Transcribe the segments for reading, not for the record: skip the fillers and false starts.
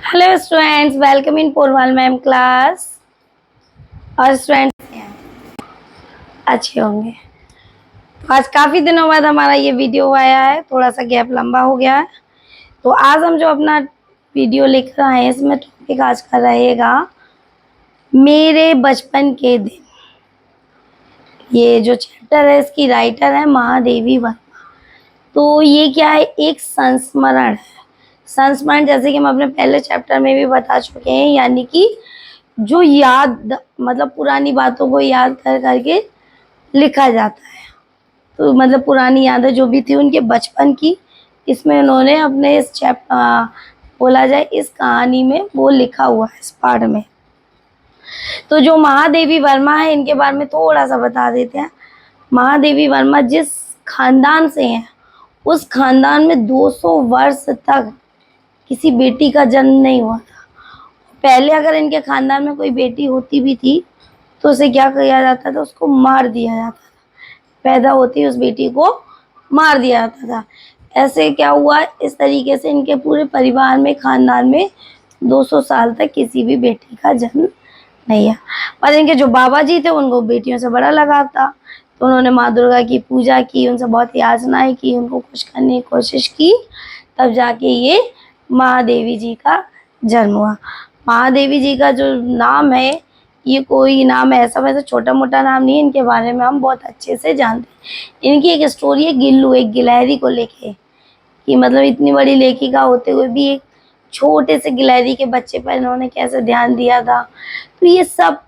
Hello students, welcome in Porwal ma'am class. और students अच्छे होंगे। तो आज काफ़ी दिनों बाद हमारा ये वीडियो आया है, थोड़ा सा गैप लंबा हो गया है। तो आज हम जो अपना वीडियो लिख रहे हैं, इसमें टॉपिक आज का रहेगा मेरे बचपन के दिन। ये जो चैप्टर है इसकी राइटर है महादेवी वर्मा। तो ये क्या है, एक संस्मरण है। संस्मरण जैसे कि हम अपने पहले चैप्टर में भी बता चुके हैं, यानी कि जो याद मतलब पुरानी बातों को याद कर करके लिखा जाता है। तो मतलब पुरानी यादें जो भी थी उनके बचपन की, इसमें उन्होंने अपने इस बोला जाए इस कहानी में वो लिखा हुआ है इस पार्ट में। तो जो महादेवी वर्मा है इनके बारे में थोड़ा सा बता देते हैं। महादेवी वर्मा जिस खानदान से हैं उस खानदान में 200 वर्ष तक किसी बेटी का जन्म नहीं हुआ था। पहले अगर इनके खानदान में कोई बेटी होती भी थी तो उसे क्या किया जाता था, उसको मार दिया जाता था। पैदा होती उस बेटी को मार दिया जाता था। ऐसे क्या हुआ, इस तरीके से इनके पूरे परिवार में खानदान में 200 साल तक किसी भी बेटी का जन्म नहीं है। पर इनके जो बाबा जी थे उनको बेटियों से बड़ा लगाव था, तो उन्होंने माँ दुर्गा की पूजा की, उनसे बहुत याचनाएं की, उनको खुश करने की कोशिश की, तब जाके ये महादेवी जी का जन्म हुआ। महादेवी जी का जो नाम है ये कोई नाम ऐसा वैसा छोटा मोटा नाम नहीं है, इनके बारे में हम बहुत अच्छे से जानते हैं। इनकी एक स्टोरी है गिल्लू, एक गिलहरी को लेके, कि मतलब इतनी बड़ी लेखिका होते हुए भी एक छोटे से गिलहरी के बच्चे पर इन्होंने कैसे ध्यान दिया था। तो ये सब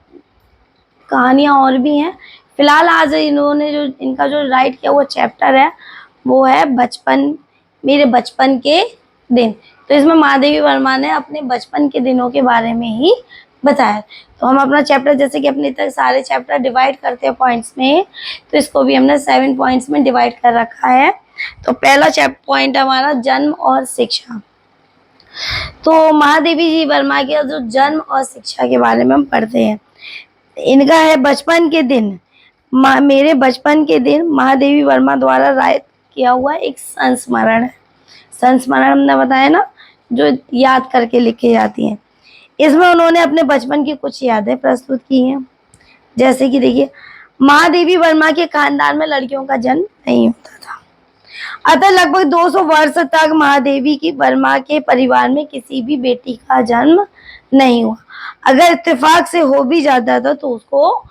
कहानियाँ और भी हैं। फिलहाल आज इन्होंने जो इनका जो राइट किया हुआ चैप्टर है वो है बचपन, मेरे बचपन के दिन। तो इसमें महादेवी वर्मा ने अपने बचपन के दिनों के बारे में ही बताया। तो हम अपना चैप्टर जैसे कि अपने तक सारे चैप्टर डिवाइड करते हैं पॉइंट्स में, तो इसको भी हमने 7 पॉइंट्स में डिवाइड कर रखा है। तो पहला चैप्टर पॉइंट हमारा जन्म और शिक्षा। तो महादेवी जी वर्मा के जो जन्म और शिक्षा के बारे में हम पढ़ते हैं। इनका है बचपन के दिन। मेरे बचपन के दिन महादेवी वर्मा द्वारा राइट किया हुआ एक संस्मरण है। संस्मरण हमने बताया ना, जो याद करके लिखी जाती हैं। इसमें उन्होंने अपने बचपन की कुछ यादें प्रस्तुत की हैं। जैसे कि देखिए, महादेवी वर्मा के खानदान में लड़कियों का जन्म नहीं होता था, अतः लगभग 200 वर्ष तक महादेवी की वर्मा के परिवार में किसी भी बेटी का जन्म नहीं हुआ। अगर इत्तेफाक से हो भी जाता था तो उसको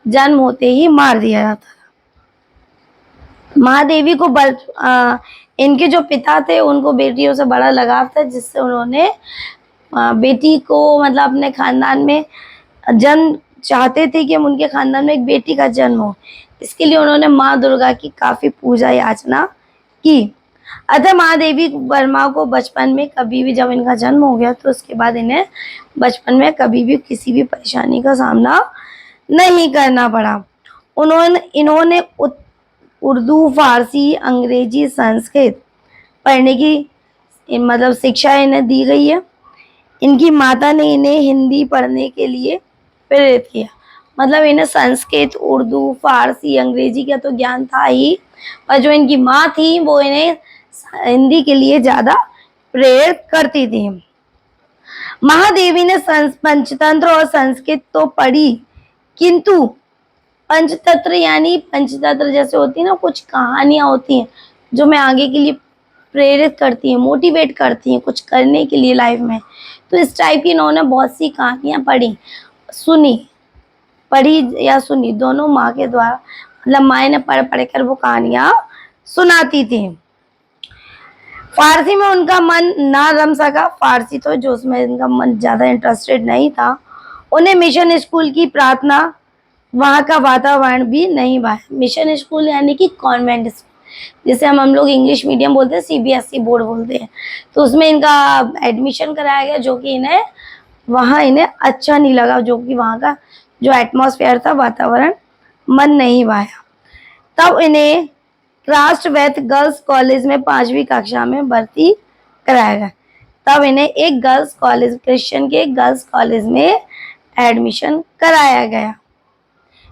जन्म होते ही मार दिया जाता था। महादेवी को इनके जो पिता थे उनको बेटियों से बड़ा लगाव था, जिससे उन्होंने बेटी को मतलब अपने खानदान में जन्म चाहते थे कि उनके खानदान में एक बेटी का जन्म हो। इसके लिए उन्होंने माँ दुर्गा की काफ़ी पूजा याचना की। अतः महादेवी वर्मा को बचपन में कभी भी, जब इनका जन्म हो गया तो उसके बाद इन्हें बचपन में कभी भी किसी भी परेशानी का सामना नहीं करना पड़ा। इन्होंने उर्दू, फारसी, अंग्रेजी, संस्कृत पढ़ने की मतलब शिक्षा इन्हें दी गई है। इनकी माता ने इन्हें हिंदी पढ़ने के लिए प्रेरित किया। मतलब इन्हें संस्कृत, उर्दू, फारसी, अंग्रेजी का तो ज्ञान था ही, पर जो इनकी माँ थी वो इन्हें हिंदी के लिए ज़्यादा प्रेरित करती थी। महादेवी ने पंचतंत्र और संस्कृत तो पढ़ी, किंतु पंचतंत्र यानी पंचतंत्र जैसे होती है ना, कुछ कहानियाँ होती हैं जो मैं आगे के लिए प्रेरित करती हैं, मोटिवेट करती हैं कुछ करने के लिए लाइफ में। तो इस टाइप की इन्होंने बहुत सी कहानियाँ पढ़ी या सुनी, दोनों माँ के द्वारा, मतलब माँ ने पढ़ पढ़ कर वो कहानियाँ सुनाती थी। फारसी में उनका मन ना रम सका, फारसी तो जो उसमें इनका मन ज़्यादा इंटरेस्टेड नहीं था। उन्हें मिशन स्कूल की प्रार्थना, वहाँ का वातावरण भी नहीं भाया। मिशन स्कूल यानी कि कॉन्वेंट स्कूल, जिसे हम लोग इंग्लिश मीडियम बोलते हैं, CBSE बोर्ड बोलते हैं। तो उसमें इनका एडमिशन कराया गया, जो कि इन्हें अच्छा नहीं लगा, जो कि वहाँ का जो एटमॉस्फेयर था, वातावरण, मन नहीं भाया। तब इन्हें राष्ट्रवैध गर्ल्स कॉलेज में 5वीं कक्षा में भर्ती कराया गया। तब इन्हें एक गर्ल्स कॉलेज, क्रिश्चियन के गर्ल्स कॉलेज में एडमिशन कराया गया।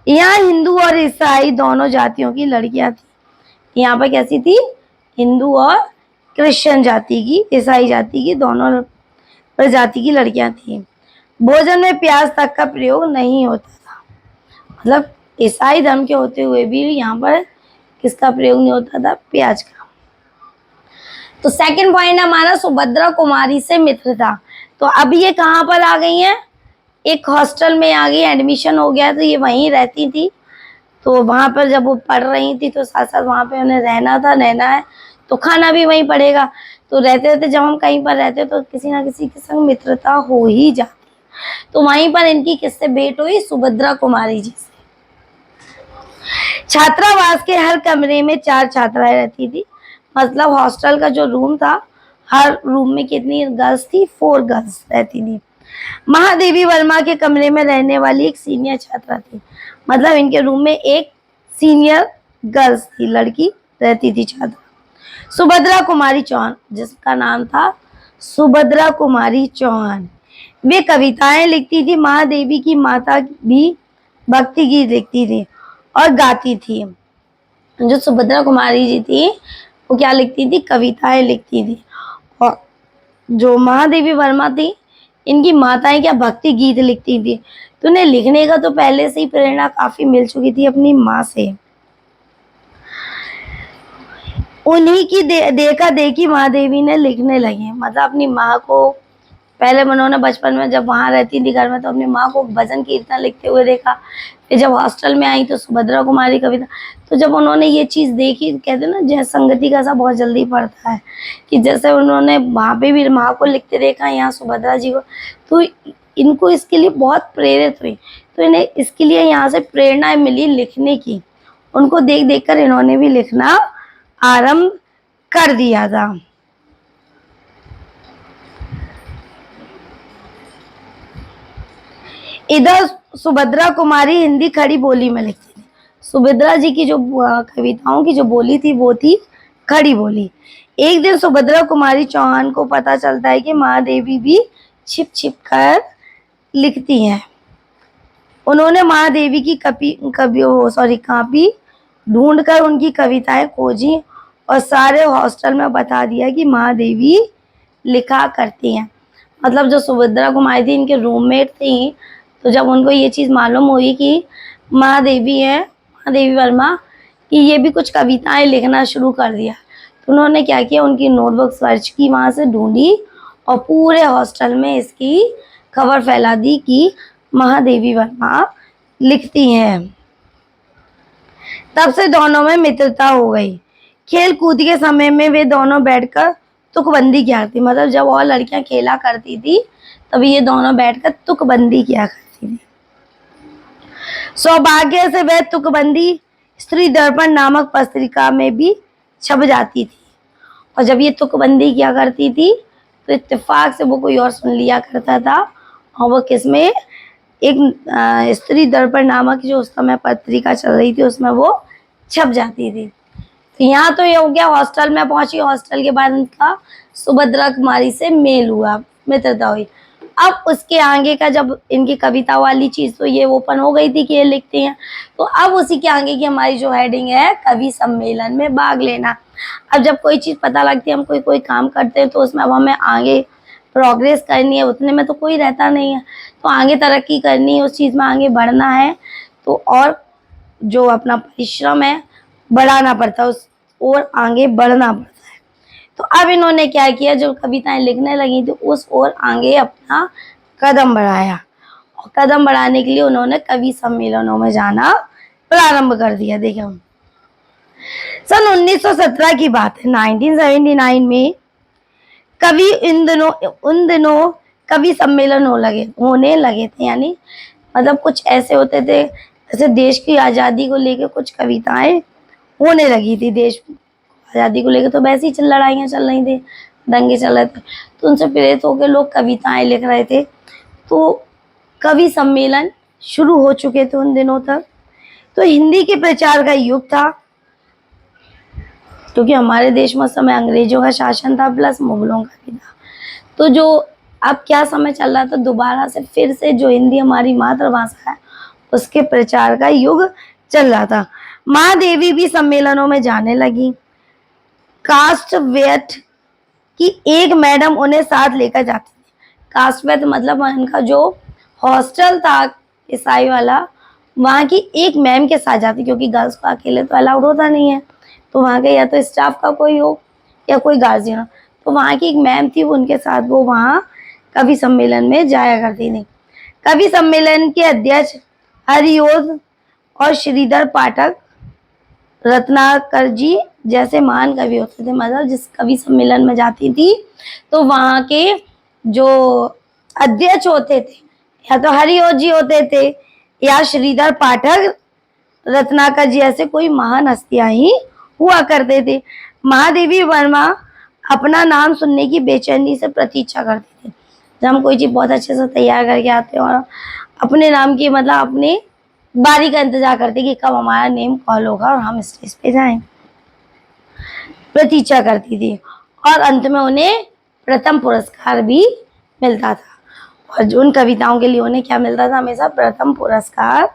यहाँ हिंदू और ईसाई दोनों जातियों की लड़कियां थी। यहाँ पर कैसी थी, हिंदू और क्रिश्चियन जाति की, ईसाई जाति की दोनों प्रजाति की लड़कियां थीं। भोजन में प्याज तक का प्रयोग नहीं होता था। मतलब ईसाई धर्म के होते हुए भी यहाँ पर किसका प्रयोग नहीं होता था? प्याज का। तो सेकंड पॉइंट हमारा सुभद्रा कुमारी से मित्रता। तो अब ये कहाँ पर आ गई हैं? एक हॉस्टल में आ गई, एडमिशन हो गया, तो ये वहीं रहती थी। तो वहाँ पर जब वो पढ़ रही थी तो साथ साथ वहाँ पे उन्हें रहना है तो खाना भी वहीं पड़ेगा। तो रहते रहते जब हम कहीं पर रहते तो किसी ना किसी के संग मित्रता हो ही जाती। तो वहीं पर इनकी किससे भेंट हुई? सुभद्रा कुमारी जी से। छात्रावास के हर कमरे में 4 छात्राएं रहती थी। मतलब हॉस्टल का जो रूम था, हर रूम में कितनी गर्ल्स थी? 4 गर्ल्स रहती थी। महादेवी वर्मा के कमरे में रहने वाली एक सीनियर छात्रा थी। मतलब इनके रूम में एक सीनियर गर्ल्स थी, लड़की रहती थी, छात्रा। सुभद्रा कुमारी चौहान, जिसका नाम था सुभद्रा कुमारी चौहान, वे कविताएं लिखती थी। महादेवी की माता भी भक्ति गीत लिखती थी और गाती थी। जो सुभद्रा कुमारी जी थी वो क्या लिखती थी? कविताएं लिखती थी। और जो महादेवी वर्मा थी, इनकी माताएं क्या भक्ति गीत लिखती थी। तो उन्हें लिखने का तो पहले से ही प्रेरणा काफी मिल चुकी थी अपनी माँ से। उन्हीं की देखा देखी महादेवी ने लिखने लगी। मतलब अपनी माँ को पहले उन्होंने बचपन में जब वहाँ रहती थी घर में तो अपनी माँ को भजन कीर्तन लिखते हुए देखा। फिर जब हॉस्टल में आई तो सुभद्रा कुमारी कविता। तो जब उन्होंने ये चीज़ देखी, कहते ना जैसे संगति का सा बहुत जल्दी पड़ता है, कि जैसे उन्होंने वहाँ पे भी माँ को लिखते देखा, यहाँ सुभद्रा जी को, तो इनको इसके लिए बहुत प्रेरित हुई। तो इन्हें इसके लिए यहाँ से प्रेरणा मिली लिखने की। उनको देख देख कर इन्होंने भी लिखना आरंभ कर दिया था। इधर सुभद्रा कुमारी हिंदी खड़ी बोली में लिखती थी। सुभद्रा जी की जो कविताओं की जो बोली थी वो थी खड़ी बोली। एक दिन सुभद्रा कुमारी चौहान को पता चलता है कि महादेवी भी छिप छिप कर लिखती हैं। उन्होंने महादेवी की कापी ढूंढकर उनकी कविताएं खोजी और सारे हॉस्टल में बता दिया कि महादेवी लिखा करती हैं। मतलब जो सुभद्रा कुमारी थी, इनके रूममेट थी, तो जब उनको ये चीज़ मालूम हुई कि महादेवी है, महादेवी वर्मा, कि ये भी कुछ कविताएं लिखना शुरू कर दिया, तो उन्होंने क्या किया? उनकी नोटबुक सर्च की, वहाँ से ढूंढी और पूरे हॉस्टल में इसकी खबर फैला दी कि महादेवी वर्मा लिखती हैं। तब से दोनों में मित्रता हो गई। खेल कूद के समय में वे दोनों बैठकर तुकबंदी किया करती। मतलब जब और लड़कियां खेला करती थी तभी ये दोनों बैठकर तुकबंदी किया करती थी। सौभाग्य से वह तुकबंदी स्त्री दर्पण नामक पत्रिका में भी छप जाती थी। और जब ये तुकबंदी किया करती थी तो इत्तेफाक से वो कोई और सुन लिया करता था, और वो किसमें? एक स्त्री दर्पण नामक जो उस समय पत्रिका चल रही थी उसमें वो छप जाती थी। तो यहाँ तो ये हो गया, हॉस्टल में पहुंची। हॉस्टल के बाद उनका सुभद्रा कुमारी से मेल हुआ, मित्रता हुई। अब उसके आगे का जब इनकी कविता वाली चीज़ तो ये ओपन हो गई थी कि ये लिखते हैं, तो अब उसी के आगे की हमारी जो हेडिंग है, कवि सम्मेलन में भाग लेना। अब जब कोई चीज़ पता लगती है, हम कोई काम करते हैं तो उसमें अब हमें आगे प्रोग्रेस करनी है, उतने में तो कोई रहता नहीं है, तो आगे तरक्की करनी है, उस चीज़ में आगे बढ़ना है, तो और जो अपना परिश्रम है बढ़ाना पड़ता है, उस और आगे बढ़ना पड़ता है। तो अब इन्होंने क्या किया? जो कविताएं लिखने लगी थी उस ओर आगे अपना कदम बढ़ाया, और कदम बढ़ाने के लिए उन्होंने कवि सम्मेलनों में जाना प्रारंभ कर दिया। देखिए हम सन 1917 की बात है, 1979 में कवि उन दिनों कवि सम्मेलन होने लगे थे। यानी मतलब कुछ ऐसे होते थे, जैसे देश की आज़ादी को लेकर कुछ कविताएं होने लगी थी। देश आज़ादी को लेकर तो वैसे ही लड़ाइयाँ चल रही थी, दंगे चल रहे थे, तो उनसे प्रेरित होकर लोग कविताएं लिख रहे थे। तो कवि सम्मेलन शुरू हो चुके थे उन दिनों तक। तो हिंदी के प्रचार का युग था, क्योंकि हमारे देश में उस समय अंग्रेजों का शासन था प्लस मुगलों का भी था। तो जो अब क्या समय चल रहा था, दोबारा से फिर से जो हिंदी हमारी मातृभाषा है उसके प्रचार का युग चल रहा था। महादेवी भी सम्मेलनों में जाने लगी। कास्ट वेट की एक मैडम उन्हें साथ लेकर जाती थी। कास्ट में, तो मतलब उनका जो हॉस्टल था ईसाई वाला, वहाँ की एक मैम के साथ जाती, क्योंकि गर्ल्स को अकेले तो अलाउड होता नहीं है, तो वहाँ के या तो स्टाफ का कोई हो या कोई गार्जियन हो, तो वहाँ की एक मैम थी, वो उनके साथ वो वहाँ कवि सम्मेलन में जाया करती थी। कवि सम्मेलन के अध्यक्ष हरिओध और श्रीधर पाठक, रत्नाकर जी जैसे महान कवि होते थे। मतलब जिस कवि सम्मेलन में जाती थी तो वहाँ के जो अध्यक्ष होते थे या तो हरिओध जी होते थे या श्रीधर पाठक, रत्नाकर जी ऐसे कोई महान हस्तियां ही हुआ करते थे। महादेवी वर्मा अपना नाम सुनने की बेचैनी से प्रतीक्षा करती थी। जब हम कोई चीज बहुत अच्छे से तैयार करके आते हैं और अपने नाम की मतलब अपने बारी का इंतजार करते कि कब हमारा नेम कॉल होगा और हम स्टेज पे जाएं, प्रतीक्षा करती थी। और अंत में उन्हें प्रथम पुरस्कार भी मिलता था, और उन कविताओं के लिए उन्हें क्या मिलता था, हमेशा प्रथम पुरस्कार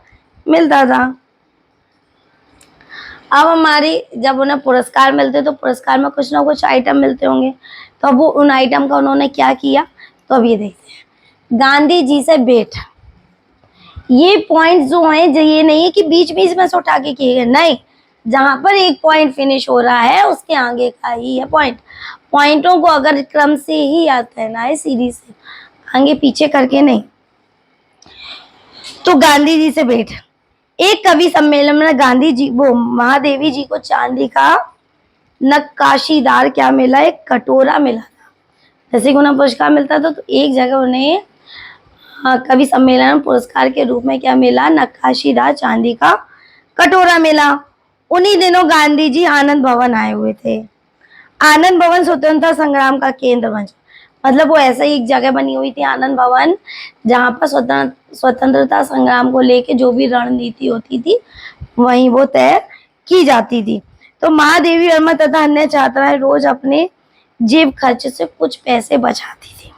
मिलता था। अब हमारी जब उन्हें पुरस्कार मिलते तो पुरस्कार में कुछ ना कुछ आइटम मिलते होंगे, तो अब वो उन आइटम का उन्होंने क्या किया, तो अब ये देखते हैं। गांधी जी से भेंट। ये पॉइंट जो है, ये नहीं है कि बीच बीच में से उठा के किए गए, नहीं, जहां पर एक पॉइंट फिनिश हो रहा है उसके आगे का ही है पॉइंट। पॉइंटों को अगर क्रम से ही याद करना है, सीरीज से, आगे पीछे करके नहीं। तो गांधी जी से भेंट। एक कवि सम्मेलन में गांधी जी वो महादेवी जी को चांदी का नक्काशीदार क्या मिला, एक कटोरा मिला था। जैसे कि उन्हें पुरस्कार मिलता था, तो एक जगह उन्हें कवि सम्मेलन पुरस्कार के रूप में क्या मिला, नक्काशीदार चांदी का कटोरा मिला। उन्हीं दिनों गांधी जी आनंद भवन आए हुए थे। आनंद भवन स्वतंत्रता संग्राम का केंद्र बन, मतलब वो ऐसा ही एक जगह बनी हुई थी आनंद भवन, जहाँ पर स्वतंत्रता संग्राम को लेके जो भी रणनीति होती थी वहीं वो तय की जाती थी। तो महादेवी वर्मा तथा अन्य छात्राएं रोज अपने जेब खर्च से कुछ पैसे बचाती थी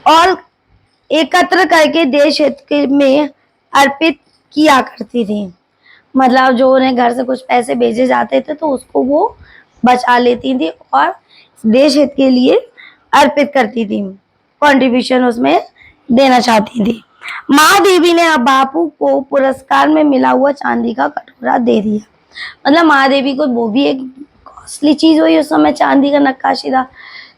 और एकत्र करके देश हित में अर्पित किया करती थी। मतलब जो उन्हें घर से कुछ पैसे भेजे जाते थे तो उसको वो बचा लेती थी और देश हित के लिए अर्पित करती थी, कंट्रीब्यूशन उसमें देना चाहती थी। महादेवी ने अब बापू को पुरस्कार में मिला हुआ चांदी का कटोरा दे दिया। मतलब महादेवी को वो भी एक कॉस्टली चीज हुई उस समय, चांदी का नक्काशीदार।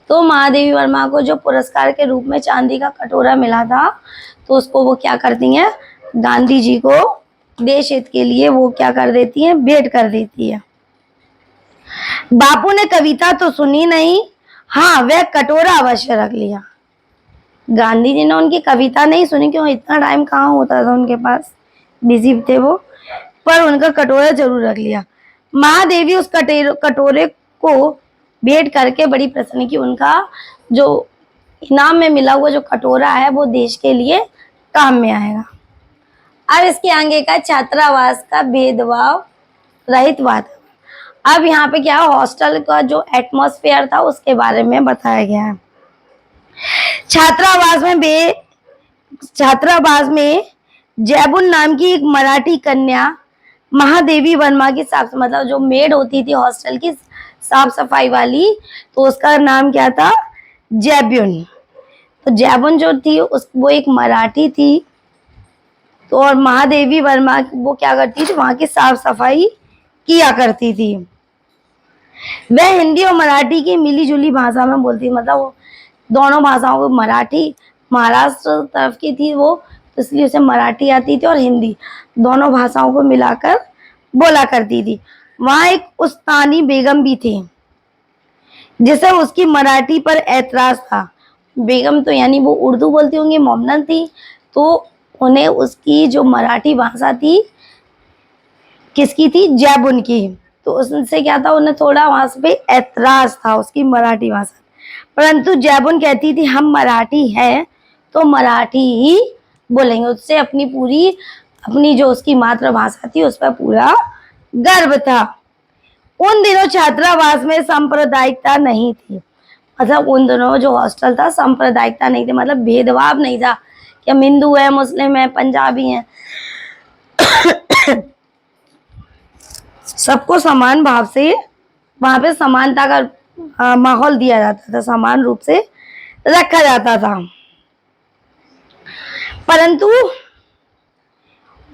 तो महादेवी वर्मा को जो पुरस्कार के रूप में चांदी का कटोरा मिला था, तो उसको वो क्या करती हैं, गांधी जी को देश हित के लिए वो क्या कर देती हैं, भेंट कर देती है। बापू ने कविता तो सुनी नहीं, हाँ वह कटोरा अवश्य रख लिया। गांधी जी ने उनकी कविता नहीं सुनी, क्यों, इतना टाइम कहाँ होता था उनके पास, बिजी थे वो, पर उनका कटोरा जरूर रख लिया। महादेवी उस कटोरे को भेंट करके बड़ी प्रसन्न की, उनका जो इनाम में मिला हुआ जो कटोरा है वो देश के लिए काम में आएगा। अब इसके आगे का छात्रावास का भेदभाव रहित वातावरण। अब यहाँ पे क्या, हॉस्टल का जो एटमॉस्फेयर था उसके बारे में बताया गया है। छात्रावास में जैबुन नाम की एक मराठी कन्या महादेवी वर्मा की साफ, मतलब जो मेड होती थी हॉस्टल की साफ सफाई वाली, तो उसका नाम क्या था, जैबुन। तो जैबुन जो थी वो एक मराठी थी, तो और महादेवी वर्मा वो क्या करती थी, वहां की साफ सफाई किया करती थी। वह हिंदी और मराठी की मिली जुली भाषा में बोलती, मतलब वो दोनों भाषाओं को, मराठी महाराष्ट्र तरफ की थी वो, तो इसलिए उसे मराठी आती थी और हिंदी दोनों भाषाओं को मिलाकर बोला करती थी। वहां एक उस्तानी बेगम भी थी जिसे उसकी मराठी पर ऐतराज था। बेगम तो यानी वो उर्दू बोलती होंगी, मोमडन थी, तो उन्हें उसकी जो मराठी भाषा थी, किसकी थी, जैबुन की, तो उससे क्या था, उन्हें थोड़ा वहां पे ऐतराज था उसकी मराठी भाषा। परंतु जैबुन कहती थी हम मराठी हैं तो मराठी ही बोलेंगे, उससे अपनी जो उसकी मातृभाषा थी उस पर पूरा गर्व था। उन दिनों छात्रावास में सांप्रदायिकता नहीं थी, मतलब उन दिनों जो हॉस्टल था सांप्रदायिकता नहीं थी, मतलब भेदभाव नहीं था कि हम हिंदू है, मुस्लिम है, पंजाबी हैं, सबको समान भाव से वहां पे समानता का माहौल दिया जाता था, समान रूप से रखा जाता था। परंतु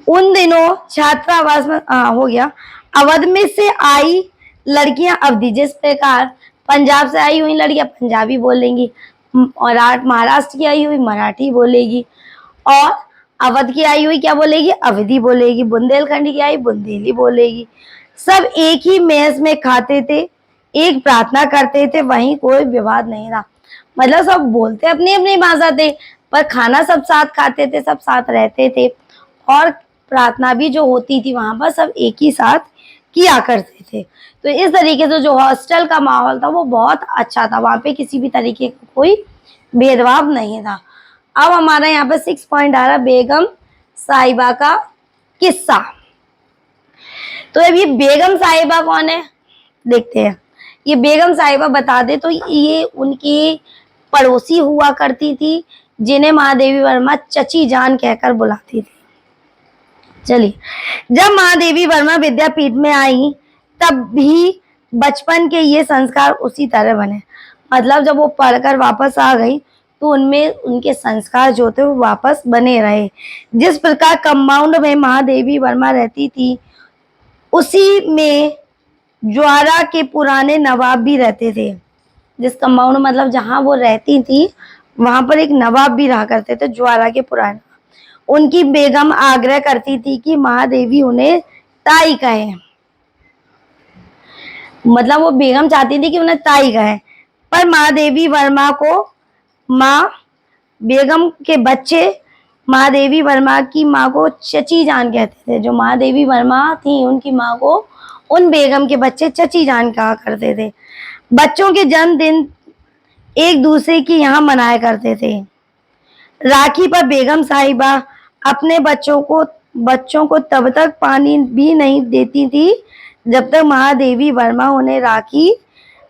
उन दिनों छात्रावास में हो गया, अवध में से आई लड़कियां अवधी, जिस प्रकार पंजाब से आई हुई लड़कियां पंजाबी बोलेंगी, और महाराष्ट्र की आई हुई मराठी बोलेगी, और अवध की आई हुई क्या बोलेगी, अवधी बोलेगी, बुंदेलखंड की आई बुंदेली बोलेगी। सब एक ही मेस में खाते थे, एक प्रार्थना करते थे, वहीं कोई विवाद नहीं था। मतलब सब बोलते अपनी अपनी भाषा थे, पर खाना सब साथ खाते थे, सब साथ रहते थे, और प्रार्थना भी जो होती थी वहां पर सब एक ही साथ किया करते थे। तो इस तरीके से जो हॉस्टल का माहौल था वो बहुत अच्छा था, वहां पे किसी भी तरीके का कोई भेदभाव नहीं था। अब हमारा यहाँ पे 6 पॉइंट आ रहा, बेगम साहिबा का किस्सा। तो अब ये बेगम साहिबा कौन है देखते हैं। ये बेगम साहिबा बता दे तो ये उनकी पड़ोसी हुआ करती थी, जिन्हें महादेवी वर्मा चची जान कहकर बुलाती थी। चलिए, जब महादेवी वर्मा विद्यापीठ में आई तब भी बचपन के ये संस्कार उसी तरह बने। मतलब जब वो पढ़कर वापस आ गई तो उनमें उनके संस्कार जो थे वो वापस बने रहे। जिस प्रकार कंपाउंड में महादेवी वर्मा रहती थी, उसी में ज्वारा के पुराने नवाब भी रहते थे। जिस कंपाउंड मतलब जहां वो रहती थी वहां पर एक नवाब भी रहा करते थे, ज्वारा के पुराने। उनकी बेगम आग्रह करती थी कि महादेवी उन्हें ताई कहे। मतलब वो बेगम चाहती थी कि उन्हें ताई कहे, पर महादेवी वर्मा को माँ, बेगम के बच्चे महादेवी वर्मा की माँ को चची जान कहते थे। जो महादेवी वर्मा थी उनकी माँ को उन बेगम के बच्चे चची जान कहा करते थे। बच्चों के जन्मदिन एक दूसरे की यहाँ मनाया करते थे। राखी पर बेगम साहिबा अपने बच्चों को तब तक पानी भी नहीं देती थी जब तक महादेवी वर्मा उन्हें राखी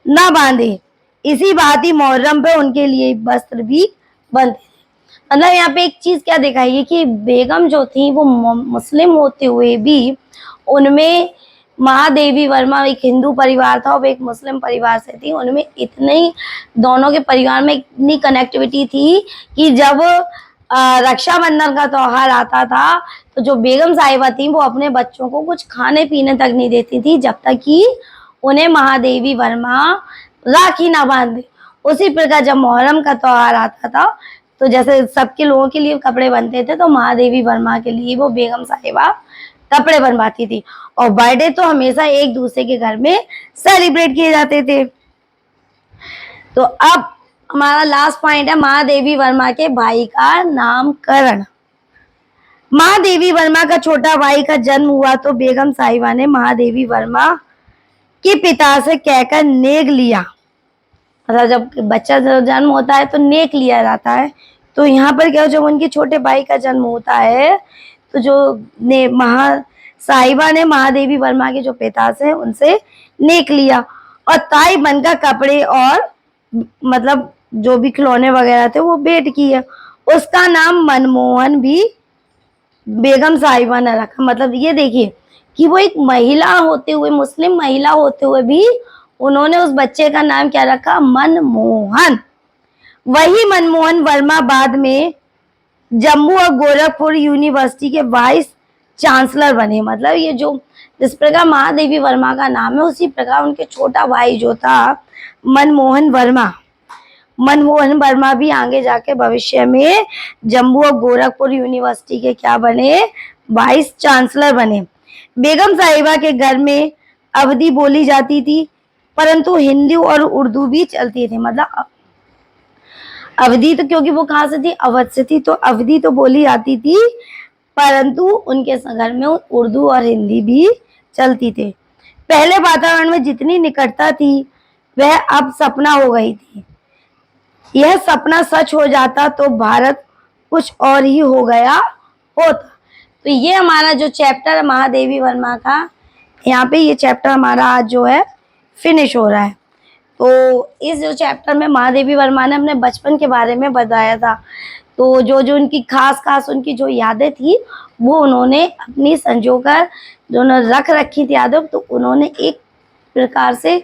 न बांधे। इसी बात ही मुहर्रम पे उनके लिए वस्त्र भी बनते थे। मतलब यहाँ पे एक चीज क्या दिखाई है कि बेगम जो थी वो मुस्लिम होते हुए भी उनमें, महादेवी वर्मा एक हिंदू परिवार था और एक मुस्लिम परिवार से थी, उनमें इतनी, दोनों के परिवार में इतनी कनेक्टिविटी थी कि जब रक्षाबंधन का त्योहार आता था तो जो बेगम साहिबा थी वो अपने बच्चों को कुछ खाने पीने तक नहीं देती थी जब तक कि उन्हें महादेवी वर्मा राखी ना बांध दे। उसी प्रकार जब मुहर्रम का त्योहार आता था तो जैसे सबके लोगों के लिए कपड़े बनते थे तो महादेवी वर्मा के लिए वो बेगम साहिबा कपड़े बनवाती थी। और बर्थडे तो हमेशा एक दूसरे के घर में सेलिब्रेट किए जाते थे। तो अब हमारा लास्ट पॉइंट है महादेवी वर्मा के भाई का नामकरण। महादेवी वर्मा का छोटा भाई का जन्म हुआ तो बेगम साहिबा ने महादेवी वर्मा के पिता से कहकर नेक लिया। मतलब जब बच्चा जन्म होता है तो नेक लिया जाता है। तो यहाँ पर क्या, जब उनके छोटे भाई का जन्म होता है तो जो साहिबा ने महादेवी वर्मा के जो पिता से उनसे नेक लिया और ताई बनकर कपड़े और मतलब जो भी खिलौने वगैरह थे वो भेंट किए। उसका नाम मनमोहन भी बेगम साहिबा ने रखा। मतलब ये देखिए कि वो एक महिला होते हुए, मुस्लिम महिला होते हुए भी उन्होंने उस बच्चे का नाम क्या रखा, मनमोहन। वही मनमोहन वर्मा बाद में जम्मू और गोरखपुर यूनिवर्सिटी के वाइस चांसलर बने। मतलब ये जो जिस प्रकार महादेवी वर्मा का नाम है उसी प्रकार उनके छोटा भाई जो था मनमोहन वर्मा भी आगे जाके भविष्य में जम्मू और गोरखपुर यूनिवर्सिटी के क्या बने, वाइस चांसलर बने। बेगम साहिबा के घर में अवधी बोली जाती थी परंतु हिंदी और उर्दू भी चलती थी। मतलब अवधी तो क्योंकि वो कहाँ से थी, अवध से थी, तो अवधी तो बोली जाती थी परंतु उनके घर में उर्दू और हिंदी भी चलती थी। पहले वातावरण में जितनी निकटता थी वह अब सपना हो गई थी। यह सपना सच हो जाता तो भारत कुछ और ही हो गया होता। तो ये हमारा जो चैप्टर है महादेवी वर्मा का, यहाँ पे ये चैप्टर हमारा आज जो है फिनिश हो रहा है। तो इस जो चैप्टर में महादेवी वर्मा ने अपने बचपन के बारे में बताया था। तो जो जो उनकी खास उनकी जो यादें थी वो उन्होंने अपनी संजोकर जो रख रखी थी यादें, तो उन्होंने एक प्रकार से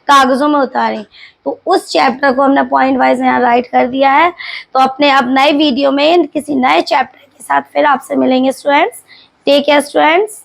कागजों में उतारें। तो उस चैप्टर को हमने पॉइंट वाइज यहाँ राइट कर दिया है। तो अपने अब नए वीडियो में किसी नए चैप्टर के साथ फिर आपसे मिलेंगे स्टूडेंट्स। Take care students.